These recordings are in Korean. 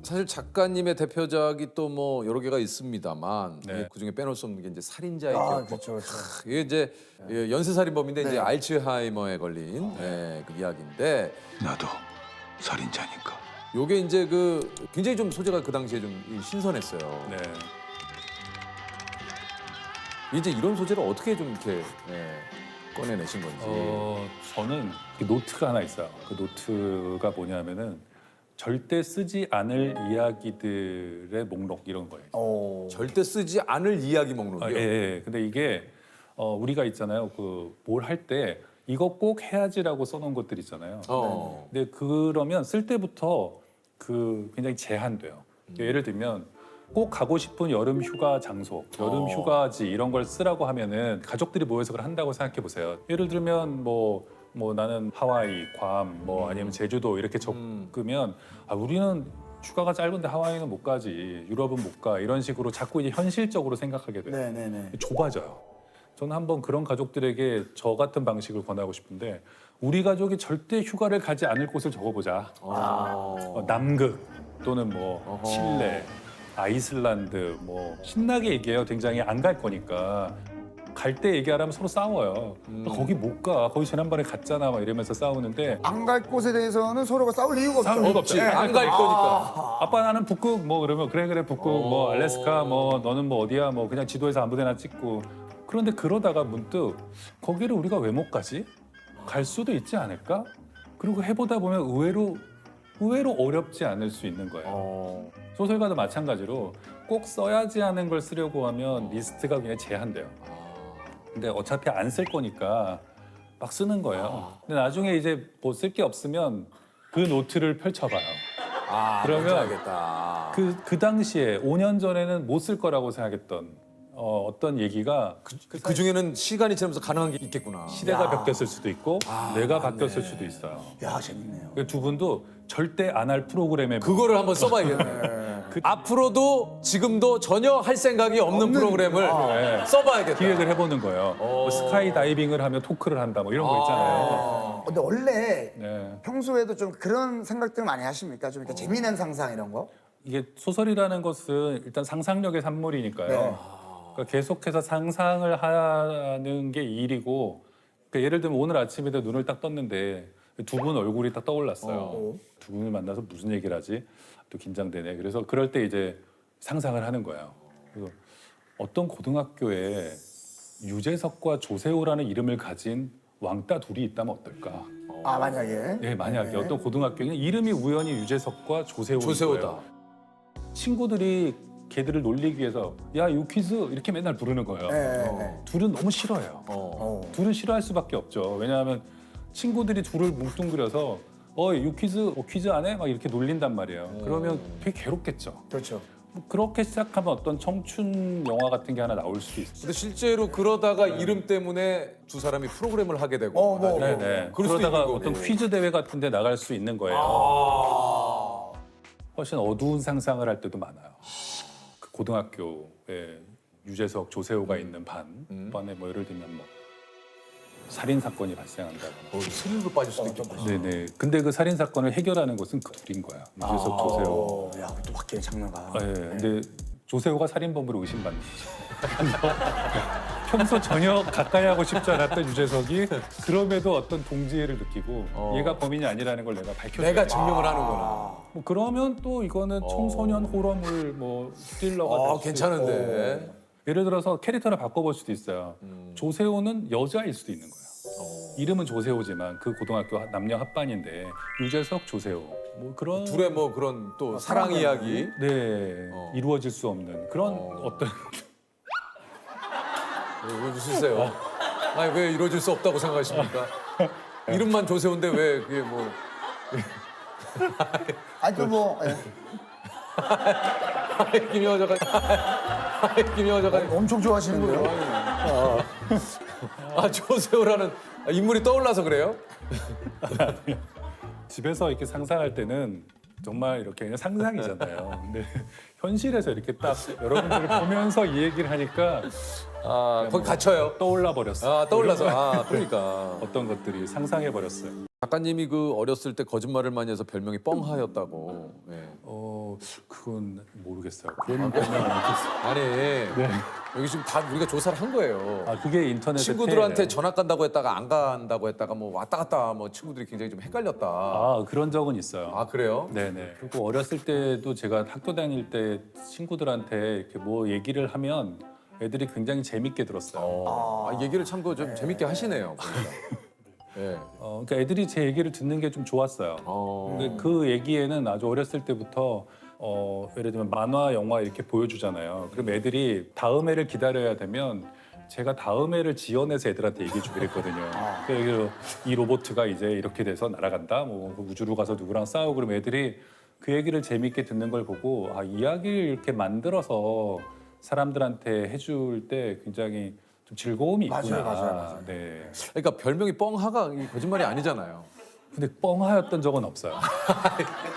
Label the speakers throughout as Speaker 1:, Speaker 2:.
Speaker 1: 사실 작가님의 대표작이 또 뭐 여러 개가 있습니다만
Speaker 2: 네.
Speaker 1: 그 중에 빼놓을 수 없는 게 이제 살인자의
Speaker 3: 아,
Speaker 1: 기억.
Speaker 3: 그렇죠, 그렇죠.
Speaker 1: 이게 이제 연쇄살인범인데 이제
Speaker 3: 네.
Speaker 1: 알츠하이머에 걸린 그 이야기인데
Speaker 4: 나도 살인자니까.
Speaker 1: 요게 이제 그 굉장히 좀 소재가 그 당시에 좀 신선했어요.
Speaker 2: 네.
Speaker 1: 이제 이런 소재를 어떻게 좀 이렇게 꺼내내신 건지.
Speaker 2: 저는 그 노트가 하나 있어요. 그 노트가 뭐냐면은 절대 쓰지 않을 이야기들의 목록 이런 거예요.
Speaker 1: 절대 쓰지 않을 이야기 목록이요.
Speaker 2: 예. 근데 이게 우리가 있잖아요. 그 뭘 할 때 이거 꼭 해야지라고 써놓은 것들 있잖아요. 근데 그러면 쓸 때부터 그 굉장히 제한돼요. 예를 들면 꼭 가고 싶은 여름 휴가 장소, 여름 휴가지 이런 걸 쓰라고 하면은 가족들이 모여서 그걸 한다고 생각해 보세요. 예를 들면 뭐 나는 하와이, 괌, 뭐 아니면 제주도 이렇게 적으면 우리는 휴가가 짧은데 하와이는 못 가지, 유럽은 못 가 이런 식으로 자꾸 이제 현실적으로 생각하게 돼요.
Speaker 3: 네네네.
Speaker 2: 좁아져요. 저는 한번 그런 가족들에게 저 같은 방식을 권하고 싶은데 우리 가족이 절대 휴가를 가지 않을 곳을 적어보자. 남극 또는 뭐 칠레, 아이슬란드 뭐 신나게 얘기해요. 굉장히 안 갈 거니까. 갈 때 얘기하라면 서로 싸워요. 거기 못 가. 거기 지난번에 갔잖아. 막 이러면서 싸우는데
Speaker 3: 안 갈 곳에 대해서는 서로가 싸울 이유가 없죠.
Speaker 2: 싸울 이유가 없지.
Speaker 1: 안 갈 거니까.
Speaker 2: 아빠 나는 북극 뭐 그러면 그래 북극 뭐 알래스카 뭐 너는 뭐 어디야 뭐 그냥 지도에서 아무데나 찍고 그런데 그러다가 문득 거기를 우리가 왜 못 가지? 갈 수도 있지 않을까? 그리고 해보다 보면 의외로 어렵지 않을 수 있는 거예요. 소설가도 마찬가지로 꼭 써야지 하는 걸 쓰려고 하면 리스트가 굉장히 제한돼요. 근데 어차피 안 쓸 거니까 막 쓰는 거예요. 근데 나중에 이제 뭐 쓸 게 없으면 그 노트를 펼쳐봐요. 그러면
Speaker 1: 뭔지 알겠다.
Speaker 2: 그 당시에 5년 전에는 못 쓸 거라고 생각했던 어떤 얘기가
Speaker 1: 그 중에는 시간이 지나면서 가능한 게 있겠구나.
Speaker 2: 시대가 바뀌었을 수도 있고 뇌가 바뀌었을 수도 있어요.
Speaker 3: 야, 재밌네요.
Speaker 2: 그두 분도 절대 안 할 프로그램에
Speaker 1: 그거를 한번 써봐야겠네. 앞으로도 지금도 전혀 할 생각이 없는 프로그램을 써봐야겠다.
Speaker 2: 기획을 해보는 거예요. 뭐 스카이 다이빙을 하며 토크를 한다 뭐 이런 거 있잖아요.
Speaker 3: 근데 원래
Speaker 2: 네.
Speaker 3: 평소에도 좀 그런 생각들 많이 하십니까? 좀 이렇게 재미난 상상 이런 거?
Speaker 2: 이게 소설이라는 것은 일단 상상력의 산물이니까요.
Speaker 3: 네.
Speaker 2: 그러니까 계속해서 상상을 하는 게 일이고 그러니까 예를 들면 오늘 아침에도 눈을 딱 떴는데 두 분 얼굴이 딱 떠올랐어요. 두 분을 만나서 무슨 얘기를 하지? 또 긴장되네. 그래서 그럴 때 이제 상상을 하는 거예요. 그래서 어떤 고등학교에 유재석과 조세호라는 이름을 가진 왕따 둘이 있다면 어떨까?
Speaker 3: 만약에.
Speaker 2: 네, 만약에 어떤 고등학교에 이름이 우연히 유재석과 조세호인
Speaker 1: 조세호다.
Speaker 2: 거예요. 친구들이 걔들을 놀리기 위해서 야, 이 퀴즈 이렇게 맨날 부르는 거예요.
Speaker 3: 네.
Speaker 2: 둘은 너무 싫어해요. 둘은 싫어할 수밖에 없죠. 왜냐하면 친구들이 둘을 뭉뚱그려서 이 퀴즈 안 해? 막 이렇게 놀린단 말이에요. 그러면 되게 괴롭겠죠.
Speaker 3: 그렇죠.
Speaker 2: 뭐 그렇게 시작하면 어떤 청춘 영화 같은 게 하나 나올 수도 있어요.
Speaker 1: 근데 실제로 그러다가 이름 때문에 두 사람이 프로그램을 하게 되고.
Speaker 2: 네네.
Speaker 1: 그럴 수도
Speaker 2: 그러다가
Speaker 1: 있는
Speaker 2: 어떤
Speaker 1: 거고.
Speaker 2: 퀴즈 대회 같은 데 나갈 수 있는 거예요. 훨씬 어두운 상상을 할 때도 많아요. 그 고등학교에 유재석, 조세호가 있는 반에 뭐 예를 들면 뭐 살인 사건이 발생한다거나.
Speaker 1: 스릴로 빠질 수도 있겠구나.
Speaker 2: 네네. 근데 그 살인 사건을 해결하는 것은 그 둘인 거야. 유재석, 조세호.
Speaker 3: 야, 또 바뀌는 장르가.
Speaker 2: 네. 근데 조세호가 살인범으로 의심받는 거죠. 평소 전혀 가까이 하고 싶지 않았던 유재석이 그럼에도 어떤 동지애를 느끼고 얘가 범인이 아니라는 걸 내가 밝혀줘.
Speaker 1: 내가 증명을 하는구나.
Speaker 2: 뭐 그러면 또 이거는 청소년 호러물 뭐 스릴러가 될수
Speaker 1: 괜찮은데.
Speaker 2: 있고. 예를 들어서 캐릭터를 바꿔볼 수도 있어요. 조세호는 여자일 수도 있는 거예요. 이름은 조세호지만 그 고등학교 남녀 합반인데 유재석, 조세호 뭐 그런
Speaker 1: 둘의 뭐 그런 또 사랑 이야기.
Speaker 2: 네 이루어질 수 없는 그런 어떤
Speaker 1: 왜 웃으세요? 아니 왜 이루어질 수 없다고 생각하십니까? 이름만 조세호인데 왜 그게 뭐?
Speaker 3: 아니 또 뭐
Speaker 1: 김여자가
Speaker 3: 엄청 좋아하시는데요?
Speaker 1: 조세호라는 인물이 떠올라서 그래요?
Speaker 2: 집에서 이렇게 상상할 때는 정말 이렇게 그냥 상상이잖아요. 근데 현실에서 이렇게 딱 여러분들을 보면서 이 얘기를 하니까
Speaker 1: 아, 거기 갇혀요.
Speaker 2: 떠올라 버렸어요.
Speaker 1: 아, 떠올라서. 아, 그러니까.
Speaker 2: 어떤 것들이 상상해 버렸어요.
Speaker 1: 작가님이 그 어렸을 때 거짓말을 많이 해서 별명이 뻥하였다고. 예.
Speaker 2: 그건 모르겠어요. 그런 별명은 없겠어요.
Speaker 1: 아니, 여기 지금 다 우리가 조사를 한 거예요.
Speaker 2: 아 그게 인터넷에
Speaker 1: 친구들한테
Speaker 2: 태예요.
Speaker 1: 전학 간다고 했다가 안 간다고 했다가 뭐 왔다 갔다 뭐 친구들이 굉장히 좀 헷갈렸다.
Speaker 2: 아 그런 적은 있어요.
Speaker 1: 아, 그래요?
Speaker 2: 네네. 그리고 어렸을 때도 제가 학교 다닐 때 친구들한테 이렇게 뭐 얘기를 하면 애들이 굉장히 재밌게 들었어요.
Speaker 1: 얘기를 참 그 좀 재밌게 하시네요. 보니까. 예.
Speaker 2: 그러니까 애들이 제 얘기를 듣는 게 좀 좋았어요. 근데 그 얘기에는 아주 어렸을 때부터 예를 들면 만화, 영화 이렇게 보여주잖아요. 그럼 애들이 다음 해를 기다려야 되면 제가 다음 해를 지어내서 애들한테 얘기해 주기로 했거든요. 그래서 이 로봇가 이제 이렇게 돼서 날아간다. 뭐 우주로 가서 누구랑 싸우고 그러면 애들이 그 얘기를 재밌게 듣는 걸 보고 아, 이야기를 이렇게 만들어서 사람들한테 해줄 때 굉장히 좀 즐거움이 있구나.
Speaker 3: 맞아요.
Speaker 2: 네.
Speaker 1: 그러니까 별명이 뻥하가 이 거짓말이 아니잖아요.
Speaker 2: 근데 뻥하였던 적은 없어요.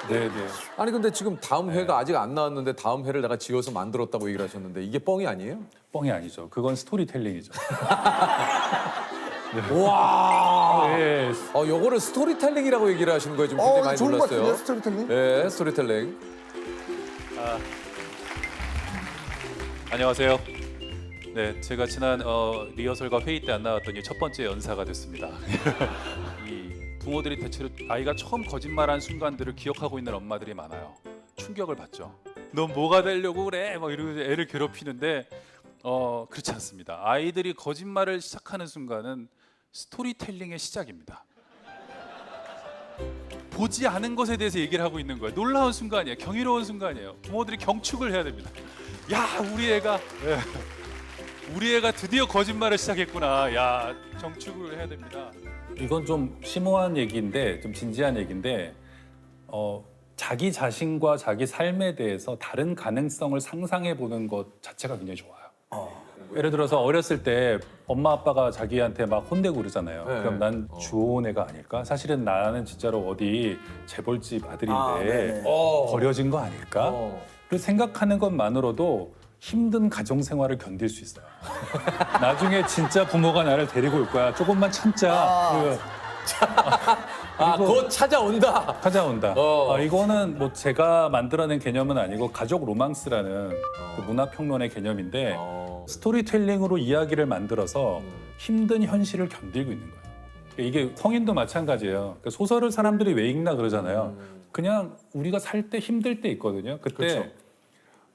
Speaker 2: 네네.
Speaker 1: 아니 근데 지금 다음 회가 아직 안 나왔는데 다음 회를 내가 지어서 만들었다고 얘기를 하셨는데 이게 뻥이 아니에요?
Speaker 2: 뻥이 아니죠. 그건 스토리텔링이죠.
Speaker 1: 와.
Speaker 2: 네.
Speaker 1: 요거를 스토리텔링이라고 얘기를 하시는 거예요. 지금 굉장히 많이
Speaker 3: 좋은 것 같은데요,
Speaker 1: 놀랐어요.
Speaker 3: 스토리텔링?
Speaker 1: 네, 스토리텔링.
Speaker 5: 안녕하세요. 네, 제가 지난 리허설과 회의 때 안 나왔더니 첫 번째 연사가 됐습니다. 이 부모들이 대체로 아이가 처음 거짓말한 순간들을 기억하고 있는 엄마들이 많아요. 충격을 받죠. 넌 뭐가 되려고 그래? 막 이러면서 애를 괴롭히는데 그렇지 않습니다. 아이들이 거짓말을 시작하는 순간은 스토리텔링의 시작입니다. 보지 않은 것에 대해서 얘기를 하고 있는 거예요. 놀라운 순간이에요. 경이로운 순간이에요. 부모들이 경축을 해야 됩니다. 야, 우리 애가 드디어 거짓말을 시작했구나. 야, 경축을 해야 됩니다.
Speaker 2: 이건 좀 심오한 얘기인데 좀 진지한 얘기인데 자기 자신과 자기 삶에 대해서 다른 가능성을 상상해 보는 것 자체가 굉장히 좋아요. 예를 들어서 어렸을 때 엄마 아빠가 자기한테 막 혼내고 그러잖아요.
Speaker 1: 네.
Speaker 2: 그럼 난 좋은 애가 아닐까? 사실은 나는 진짜로 어디 재벌집 아들인데
Speaker 3: 네네.
Speaker 2: 버려진 거 아닐까? 그 생각하는 것만으로도 힘든 가정 생활을 견딜 수 있어요. 나중에 진짜 부모가 나를 데리고 올 거야. 조금만 참자.
Speaker 1: 곧 찾아온다.
Speaker 2: 찾아온다. 이거는 뭐 제가 만들어낸 개념은 아니고 가족 로망스라는 그 문화평론의 개념인데 스토리텔링으로 이야기를 만들어서 힘든 현실을 견디고 있는 거예요. 이게 성인도 마찬가지예요. 그러니까 소설을 사람들이 왜 읽나 그러잖아요. 그냥 우리가 살 때 힘들 때 있거든요. 그때
Speaker 1: 그렇죠.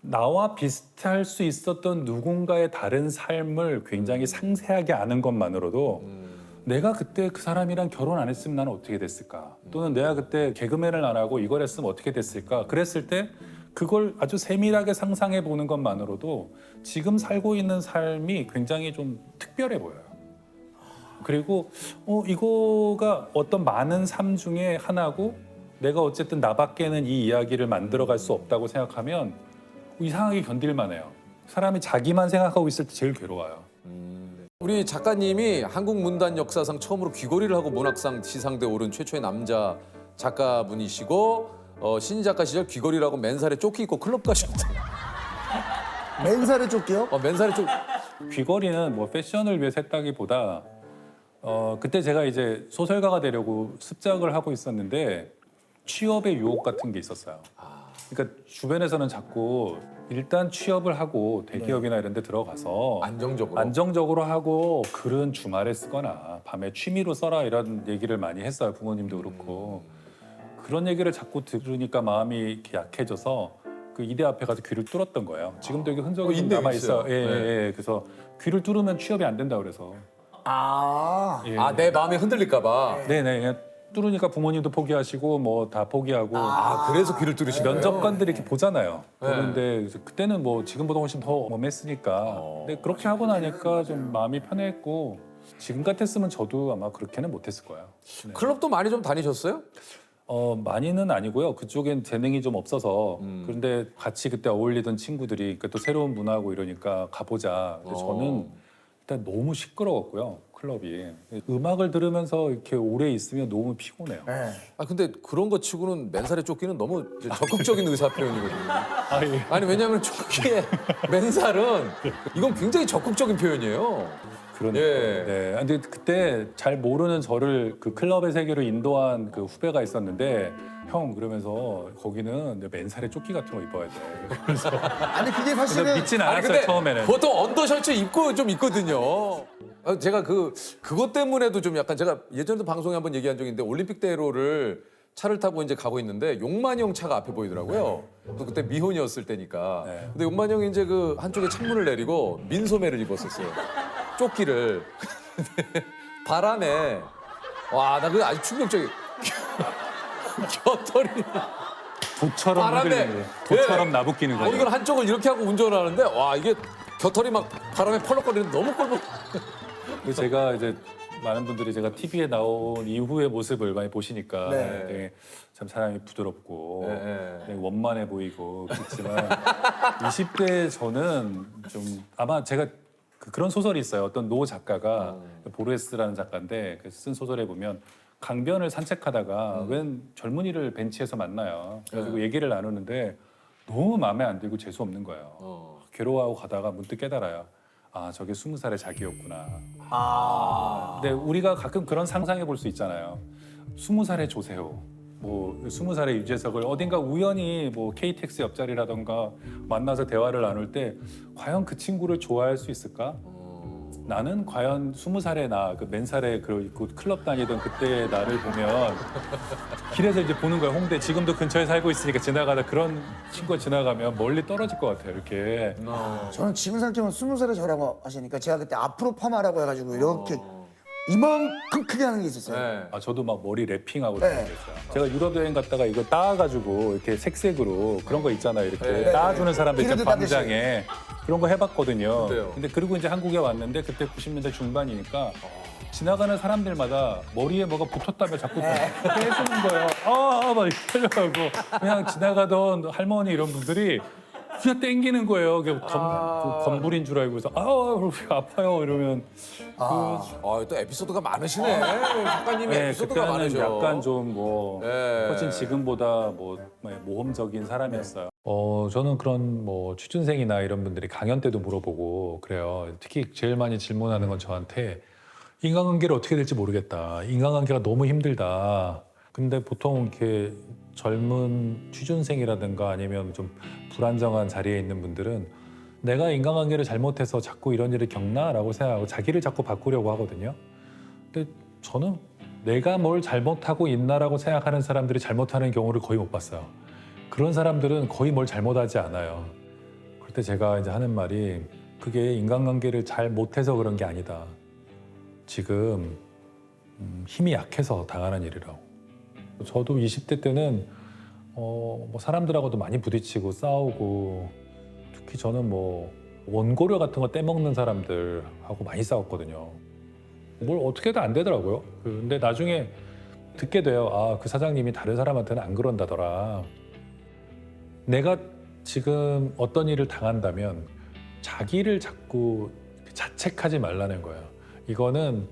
Speaker 2: 나와 비슷할 수 있었던 누군가의 다른 삶을 굉장히 상세하게 아는 것만으로도 내가 그때 그 사람이랑 결혼 안 했으면 나는 어떻게 됐을까? 또는 내가 그때 개그맨을 안 하고 이걸 했으면 어떻게 됐을까? 그랬을 때 그걸 아주 세밀하게 상상해 보는 것만으로도 지금 살고 있는 삶이 굉장히 좀 특별해 보여요. 그리고 이거가 어떤 많은 삶 중에 하나고 내가 어쨌든 나밖에는 이 이야기를 만들어갈 수 없다고 생각하면 이상하게 견딜만 해요. 사람이 자기만 생각하고 있을 때 제일 괴로워요.
Speaker 1: 우리 작가님이 한국 문단 역사상 처음으로 귀걸이를 하고 문학상 시상대에 오른 최초의 남자 작가분이시고 신인 작가 시절 귀걸이라고 맨살에 조끼 입고 클럽 가셨다.
Speaker 3: 맨살에 쫓기요?
Speaker 1: 맨살에 좀
Speaker 2: 귀걸이는 뭐 패션을 위해서 했다기보다 그때 제가 이제 소설가가 되려고 습작을 하고 있었는데 취업의 유혹 같은 게 있었어요. 그러니까 주변에서는 자꾸 일단 취업을 하고 대기업이나 이런 데 들어가서 안정적으로 하고 글은 주말에 쓰거나 밤에 취미로 써라 이런 얘기를 많이 했어요. 부모님도 그렇고. 그런 얘기를 자꾸 들으니까 마음이 이렇게 약해져서 그 이대 앞에 가서 귀를 뚫었던 거예요. 지금도 이게 흔적이 좀
Speaker 1: 있네요,
Speaker 2: 남아
Speaker 1: 있어요.
Speaker 2: 있어요. 예. 그래서 귀를 뚫으면 취업이 안 된다 그래서. 예.
Speaker 1: 내 마음이 흔들릴까 봐.
Speaker 2: 네네. 그냥 뚫으니까 부모님도 포기하시고 뭐 다 포기하고
Speaker 1: 그래서 귀를 뚫으신 거예요?
Speaker 2: 면접관들이 이렇게 보잖아요. 그런데 그때는 뭐 지금보다 훨씬 더 엄했으니까. 근데 그렇게 하고 나니까 좀 마음이 편했고 지금 같았으면 저도 아마 그렇게는 못했을 거예요. 네.
Speaker 1: 클럽도 많이 좀 다니셨어요?
Speaker 2: 많이는 아니고요. 그쪽엔 재능이 좀 없어서 그런데 같이 그때 어울리던 친구들이 그러니까 또 새로운 문화고 이러니까 가보자. 근데 저는 일단 너무 시끄러웠고요. 클럽이. 음악을 들으면서 이렇게 오래 있으면 너무 피곤해요.
Speaker 3: 네.
Speaker 1: 아 근데 그런 거 치고는 맨살에 쫓기는 너무 이제 적극적인 의사 표현이거든요.
Speaker 2: 아, 예.
Speaker 1: 아니 왜냐하면 쫓기에 맨살은 이건 굉장히 적극적인 표현이에요.
Speaker 2: 그러니까.
Speaker 1: 예.
Speaker 2: 네. 근데 그때 잘 모르는 저를 그 클럽의 세계로 인도한 그 후배가 있었는데 형 그러면서 거기는 내 맨살에 조끼 같은 거 입어야 돼. 그래서
Speaker 3: 아니 그게
Speaker 2: 근데
Speaker 3: 사실은
Speaker 2: 믿진
Speaker 1: 아니
Speaker 2: 않았어요
Speaker 1: 근데
Speaker 2: 처음에는.
Speaker 1: 보통 언더셔츠 입고 좀 있거든요. 제가 그것 때문에도 좀 약간 제가 예전에도 방송에 한번 얘기한 적이 있는데 올림픽대로를 차를 타고 이제 가고 있는데 용만형 차가 앞에 보이더라고요. 또 그때 미혼이었을 때니까.
Speaker 2: 네.
Speaker 1: 근데 용만형이 이제 그 한쪽에 창문을 내리고 민소매를 입었었어요. 조끼를. 근데 바람에 와 나 그거 아주 충격적이. 겨털이.
Speaker 2: 도처럼
Speaker 1: 바람에.
Speaker 2: 흔들리는 거. 도처럼
Speaker 1: 예.
Speaker 2: 나부끼는 거예요.
Speaker 1: 이걸 한쪽을 이렇게 하고 운전을 하는데 와 이게 겨털이 막 바람에 펄럭거리는 너무 꼴보.
Speaker 2: 그래서 제가 이제 많은 분들이 제가 TV에 나온 이후의 모습을 많이 보시니까
Speaker 3: 네.
Speaker 2: 되게 참 사람이 부드럽고
Speaker 1: 네.
Speaker 2: 되게 원만해 보이고 그렇지만 20대 저는 좀 아마 제가 그런 소설이 있어요. 어떤 노 작가가 보르헤스라는 작가인데 쓴 소설에 보면 강변을 산책하다가 웬 젊은이를 벤치에서 만나요. 그래가지고 얘기를 나누는데 너무 마음에 안 들고 재수 없는 거예요. 괴로워하고 가다가 문득 깨달아요. 아 저게 20살의 자기였구나. 근데 우리가 가끔 그런 상상해 볼 수 있잖아요. 20살의 조세호, 뭐 20살의 유재석을 어딘가 우연히 뭐 KTX 옆자리라던가 만나서 대화를 나눌 때 과연 그 친구를 좋아할 수 있을까? 나는 과연 20살의 나, 그 맨살에 그 입고 클럽 다니던 그때의 나를 보면 길에서 이제 보는 거예요. 홍대 지금도 근처에 살고 있으니까 지나가다 그런 친구가 지나가면 멀리 떨어질 것 같아요. 이렇게.
Speaker 3: 저는 지금 생각해보면 20살에 저라고 하시니까 제가 그때 앞으로 파마라고 해가지고 이렇게 이만큼 크게 하는 게 있었어요.
Speaker 1: 네.
Speaker 2: 아 저도 막 머리 랩핑하고
Speaker 3: 네.
Speaker 2: 그랬어요. 제가 유럽 여행 갔다가 이거 따가지고 이렇게 색색으로 그런 거 있잖아요. 이렇게
Speaker 1: 네.
Speaker 2: 따주는 사람들 있잖아요.
Speaker 3: 비누도 따듯이.
Speaker 2: 광장에 그런 거 해봤거든요.
Speaker 1: 근데요?
Speaker 2: 근데 그리고 이제 한국에 왔는데 그때 90년대 중반이니까 지나가는 사람들마다 머리에 뭐가 붙었다며 자꾸 빼주는 거예요. 막 이렇게 하려고 그냥 지나가던 할머니 이런 분들이 그냥 땡기는 거예요. 그 건불인 줄 알고서 아파요 이러면
Speaker 1: 또 에피소드가 많으시네. 작가님이 에피소드가
Speaker 2: 그때는
Speaker 1: 많으셔.
Speaker 2: 약간 좀 뭐
Speaker 1: 네.
Speaker 2: 훨씬 지금보다 뭐 모험적인 사람이었어요. 저는 그런 뭐 취준생이나 이런 분들이 강연 때도 물어보고 그래요. 특히 제일 많이 질문하는 건 저한테 인간관계를 어떻게 될지 모르겠다. 인간관계가 너무 힘들다. 근데 보통 이렇게 젊은 취준생이라든가 아니면 좀 불안정한 자리에 있는 분들은 내가 인간관계를 잘못해서 자꾸 이런 일을 겪나라고 생각하고 자기를 자꾸 바꾸려고 하거든요. 근데 저는 내가 뭘 잘못하고 있나라고 생각하는 사람들이 잘못하는 경우를 거의 못 봤어요. 그런 사람들은 거의 뭘 잘못하지 않아요. 그럴 때 제가 이제 하는 말이 그게 인간관계를 잘 못해서 그런 게 아니다. 지금 힘이 약해서 당하는 일이라고. 저도 20대 때는 뭐 사람들하고도 많이 부딪히고 싸우고 특히 저는 뭐 원고료 같은 거 떼먹는 사람들하고 많이 싸웠거든요. 뭘 어떻게 해도 안 되더라고요. 근데 나중에 듣게 돼요. 아, 그 사장님이 다른 사람한테는 안 그런다더라. 내가 지금 어떤 일을 당한다면 자기를 자꾸 자책하지 말라는 거예요. 이거는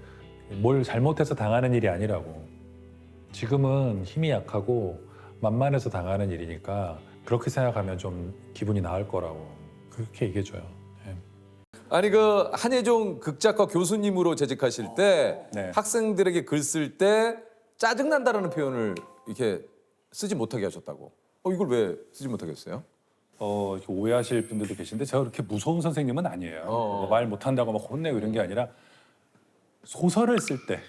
Speaker 2: 뭘 잘못해서 당하는 일이 아니라고. 지금은 힘이 약하고 만만해서 당하는 일이니까 그렇게 생각하면 좀 기분이 나을 거라고 그렇게 얘기해줘요. 네.
Speaker 1: 아니 그 한예종 극작가 교수님으로 재직하실 때
Speaker 2: 네.
Speaker 1: 학생들에게 글 쓸 때 짜증난다라는 표현을 이렇게 쓰지 못하게 하셨다고. 이걸 왜 쓰지 못하게 했어요?
Speaker 2: 이렇게 오해하실 분들도 계신데 제가 그렇게 무서운 선생님은 아니에요. 뭐말 못한다고 막 혼내고 이런 게 아니라 소설을 쓸 때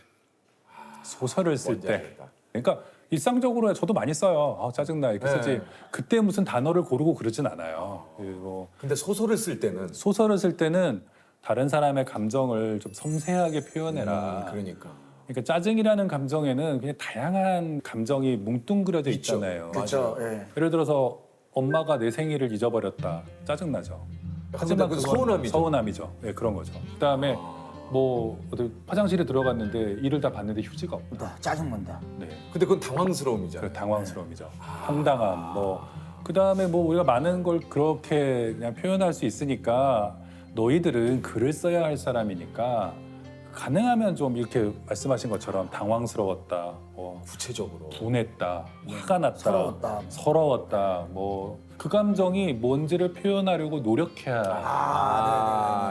Speaker 1: 뭔지 알겠다.
Speaker 2: 그러니까 일상적으로 저도 많이 써요. 짜증나 이렇게
Speaker 1: 네.
Speaker 2: 쓰지. 그때 무슨 단어를 고르고 그러진 않아요. 그리고
Speaker 1: 근데 소설을 쓸 때는
Speaker 2: 소설을 쓸 때는 다른 사람의 감정을 좀 섬세하게 표현해라.
Speaker 1: 그러니까.
Speaker 2: 그러니까 짜증이라는 감정에는 그냥 다양한 감정이 뭉뚱그려져
Speaker 1: 있죠.
Speaker 2: 있잖아요.
Speaker 3: 그렇죠. 예.
Speaker 2: 예를 들어서 엄마가 내 생일을 잊어버렸다. 짜증나죠.
Speaker 1: 하지만 그
Speaker 2: 그건
Speaker 1: 서운함이죠.
Speaker 2: 서운함이죠. 네, 그런 거죠. 그다음에 뭐 어디 화장실에 들어갔는데 이를 다 봤는데 휴지가 없다.
Speaker 3: 나 짜증난다.
Speaker 2: 네.
Speaker 1: 근데 그건 당황스러움이잖아요.
Speaker 2: 그 당황스러움이죠. 황당함. 뭐 그다음에 뭐 우리가 많은 걸 그렇게 그냥 표현할 수 있으니까 너희들은 글을 써야 할 사람이니까 가능하면 좀 이렇게 말씀하신 것처럼 당황스러웠다, 뭐
Speaker 1: 구체적으로.
Speaker 2: 분했다, 화가 났다,
Speaker 3: 서러웠다.
Speaker 2: 서러웠다, 뭐 그 감정이 뭔지를 표현하려고 노력해야.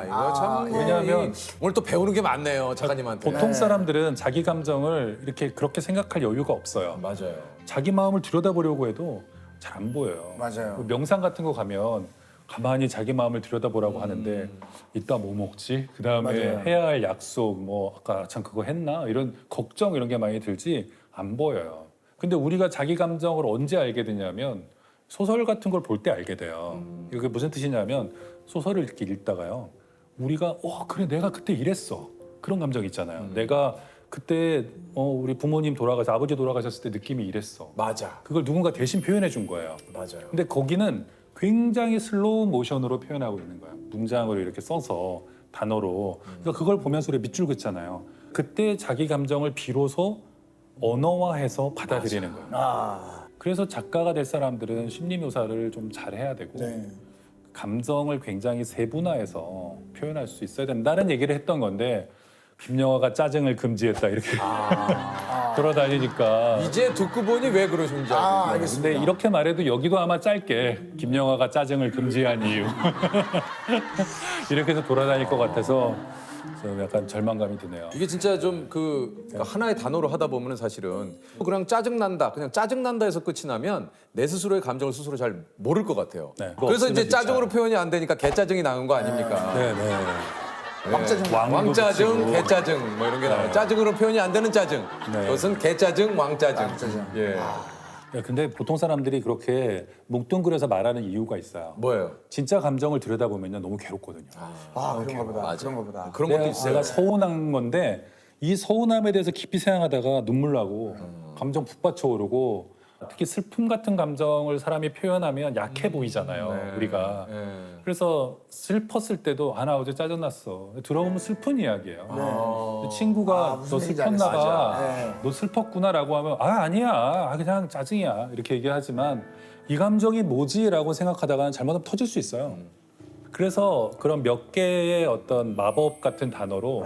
Speaker 1: 이거 참
Speaker 2: 왜냐하면
Speaker 1: 오늘 또 배우는 게 많네요 작가님한테.
Speaker 2: 보통 사람들은 자기 감정을 이렇게 그렇게 생각할 여유가 없어요.
Speaker 1: 맞아요.
Speaker 2: 자기 마음을 들여다보려고 해도 잘 안 보여요.
Speaker 3: 맞아요.
Speaker 2: 명상 같은 거 가면 가만히 자기 마음을 들여다보라고 하는데 이따 뭐 먹지? 그다음에
Speaker 3: 맞아요.
Speaker 2: 해야 할 약속 뭐 아까 참 그거 했나? 이런 걱정 이런 게 많이 들지 안 보여요. 근데 우리가 자기 감정을 언제 알게 되냐면 소설 같은 걸 볼 때 알게 돼요. 이게 무슨 뜻이냐면 소설을 이렇게 읽다가요. 우리가 그래 내가 그때 이랬어. 그런 감정 있잖아요. 내가 그때 우리 부모님 돌아가서 아버지 돌아가셨을 때 느낌이 이랬어.
Speaker 1: 맞아.
Speaker 2: 그걸 누군가 대신 표현해 준 거예요.
Speaker 1: 맞아요.
Speaker 2: 근데 거기는 굉장히 슬로우 모션으로 표현하고 있는 거예요. 문장으로 이렇게 써서 단어로. 그러니까 그걸 보면서 우리 밑줄 긋잖아요. 그때 자기 감정을 비로소 언어화해서 받아들이는 거예요.
Speaker 3: 아,
Speaker 2: 그래서 작가가 될 사람들은 심리 묘사를 좀 잘해야 되고
Speaker 3: 네.
Speaker 2: 감정을 굉장히 세분화해서 표현할 수 있어야 된다는 얘기를 했던 건데 김영하가 짜증을 금지했다 이렇게 돌아다니니까.
Speaker 1: 이제 듣고 보니 왜 그러신지 알겠네요.
Speaker 3: 알겠습니다.
Speaker 2: 근데 이렇게 말해도 여기도 아마 짧게 김영하가 짜증을 금지한 이유 이렇게 해서 돌아다닐 것 같아서 좀 약간 절망감이 드네요.
Speaker 1: 이게 진짜 좀 그러니까 하나의 단어로 하다 보면은 사실은 그냥 짜증난다, 그냥 짜증난다에서 끝이 나면 내 스스로의 감정을 스스로 잘 모를 것 같아요.
Speaker 2: 네.
Speaker 1: 그래서 이제
Speaker 2: 없으면 진짜.
Speaker 1: 짜증으로 표현이 안 되니까 개짜증이 나는 거 아닙니까?
Speaker 2: 네네.
Speaker 3: 왕짜증.
Speaker 1: 왕짜증, 개짜증 뭐 이런 게 나와요. 짜증으로 표현이 안 되는 짜증.
Speaker 2: 네.
Speaker 1: 그것은 개짜증, 왕짜증.
Speaker 3: 왕짜증.
Speaker 1: 예.
Speaker 2: 근데 보통 사람들이 그렇게 뭉뚱그려서 말하는 이유가 있어요.
Speaker 1: 뭐예요?
Speaker 2: 진짜 감정을 들여다보면 너무 괴롭거든요.
Speaker 3: 그런가 보다.
Speaker 1: 맞아.
Speaker 3: 그런가 보다.
Speaker 1: 그런 것도
Speaker 2: 내가,
Speaker 1: 있어요.
Speaker 2: 내가 서운한 건데 이 서운함에 대해서 깊이 생각하다가 눈물 나고 감정 북받쳐 오르고 특히 슬픔 같은 감정을 사람이 표현하면 약해 보이잖아요. 우리가.
Speaker 1: 예.
Speaker 2: 그래서 슬펐을 때도 나 어제 짜증났어. 들어보면 슬픈 이야기예요. 근데 친구가
Speaker 3: 무슨
Speaker 2: 너
Speaker 3: 얘기인지
Speaker 2: 슬펐나 봐.
Speaker 3: 알겠어. 네.
Speaker 2: 너 슬펐구나라고 하면 아니야. 그냥 짜증이야. 이렇게 얘기하지만 이 감정이 뭐지라고 생각하다가는 잘못하면 터질 수 있어요. 그래서 그런 몇 개의 어떤 마법 같은 단어로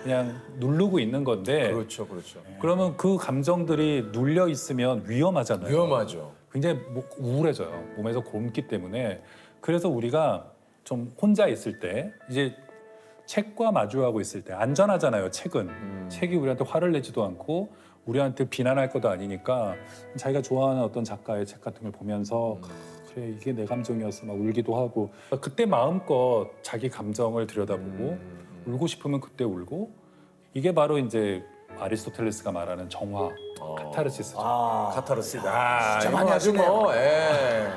Speaker 2: 그냥 누르고 있는 건데
Speaker 1: 그렇죠, 그렇죠.
Speaker 2: 그러면 그 감정들이 눌려 있으면 위험하잖아요.
Speaker 1: 위험하죠.
Speaker 2: 굉장히 우울해져요. 몸에서 곪기 때문에. 그래서 우리가 좀 혼자 있을 때 이제 책과 마주하고 있을 때 안전하잖아요. 책은. 책이 우리한테 화를 내지도 않고 우리한테 비난할 것도 아니니까 자기가 좋아하는 어떤 작가의 책 같은 걸 보면서 그래 이게 내 감정이었어 막 울기도 하고 그때 마음껏 자기 감정을 들여다보고 울고 싶으면 그때 울고 이게 바로 이제 아리스토텔레스가 말하는 정화 카타르시스죠.
Speaker 1: 카타르시스.
Speaker 3: 진짜
Speaker 1: 이거
Speaker 3: 많이
Speaker 1: 아주
Speaker 3: 하시네요.
Speaker 1: 뭐, 예.